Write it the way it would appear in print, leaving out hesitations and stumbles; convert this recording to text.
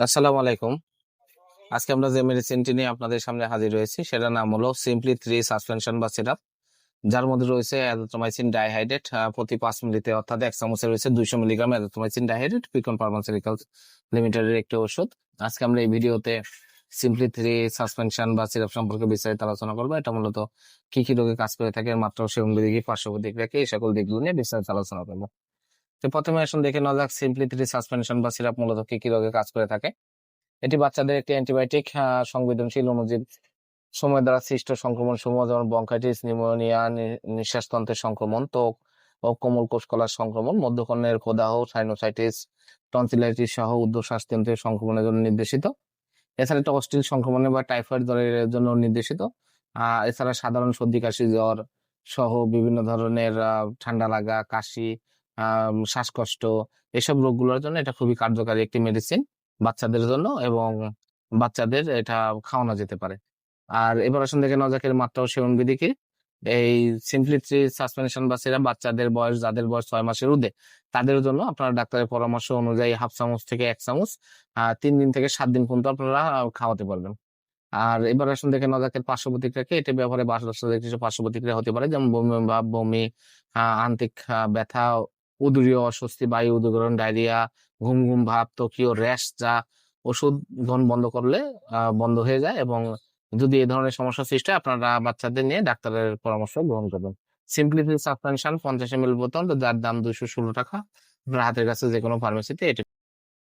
আসসালামু আলাইকুম। আজকে আমরা যে মেডিসিনটি নিয়ে আপনাদের সামনে হাজির হয়েছি সেটার নাম হলো সিম্পলি 3 সাসপেনশন বা সিরাপ, যার মধ্যে রয়েছে অ্যাজিথ্রোমাইসিন ডাইহাইড্রেট। প্রতি 5 মিলিতে অর্থাৎ 1 চামচে রয়েছে 200 মিলিগ্রাম অ্যাজিথ্রোমাইসিন ডাইহাইড্রেট, পিকন ফার্মাসিউটিক্যালস লিমিটেডের একটি ওষুধ। আজকে আমরা এই ভিডিওতে সিম্পলি 3 সাসপেনশন বা সিরাপ সম্পর্কে বিস্তারিত আলোচনা করবো। এটা মূলত কি কি রোগে কাজ করে থাকে, এর মাত্রা, সেবন বিধি কি, পার্শ্ব প্রতিক্রিয়া কি, এই সকল দিকগুলো নিয়ে বিস্তারিত আলোচনা করবো। তো প্রথমে আসুন দেখে নেওয়া যাক সিম্পলি 3 সাসপেনশন বা সিরাপ মূলত কি কি রোগে কাজ করে থাকে। এটি বাচ্চাদের একটি অ্যান্টিবায়োটিক সংবেদনশীল অণুজীব সময় দ্বারা সৃষ্ট সংক্রমণ সমূহ, যেমন ব্রঙ্কাইটিস, নিউমোনিয়া, নিঃশ্বাসতন্ত্রের সংক্রমণ, ত্বক ও কোমল কোষকলার সংক্রমণ, মধ্যকর্ণের প্রদাহ, সাইনোসাইটিস, টনসিলাইটিস সহ শ্বাসতন্ত্রের সংক্রমণের জন্য নির্দেশিত। এছাড়া এটা অস্টিল সংক্রমণে বা টাইফয়েড জ্বরের জন্য নির্দেশিত। এছাড়া সাধারণ সর্দি কাশি জ্বর সহ বিভিন্ন ধরনের ঠান্ডা লাগা, কাশি, শ্বাসকষ্ট, এসব রোগগুলোর জন্য এটা খুবই কার্যকারী একটি মেডিসিন বাচ্চাদের জন্য, এবং বাচ্চাদের এটা খাওয়ানো যেতে পারে। আর এবার আসুন দেখে নেওয়া যাক এর মাত্রা ও সেবন বিধি কি। এই সিম্পলি 3 সাসপেনশন বা সিরাপ বাচ্চাদের বয়স, যাদের বয়স 6 মাসের ঊর্ধ্বে, তাদের জন্য আপনারা ডাক্তারের পরামর্শ অনুযায়ী হাফ চামচ থেকে 1 চামচ 3 দিন থেকে 7 দিন পর্যন্ত আপনারা খাওয়াতে পারবেন। আর এবার আসুন দেখে নেওয়া যাক এর পার্শ্ব প্রতিক্রিয়া কি। এটি ব্যবহারে বাচ্চাদের কিছু পার্শ্ব প্রতিক্রিয়া হতে পারে, যেমন বমি ভাব, বমি, আন্তিক ব্যথা, উদরীয় অস্বস্তি, বায়ু উদগীরণ, ডায়রিয়া, ঘুম ঘুম ভাব, ত্বকীয় র্যাশ, যা ওষুধ গ্রহণ বন্ধ করলে বন্ধ হয়ে যায়। এবং যদি এই ধরনের সমস্যা সৃষ্টি হয়, আপনারা বাচ্চাদের নিয়ে ডাক্তারের পরামর্শ গ্রহণ করবেন। সিম্পলি সাসপেনশন 50 ml বোতল, যার দাম 216 টাকা। আপনার হাতের কাছে যে কোনো ফার্মেসিতে এটি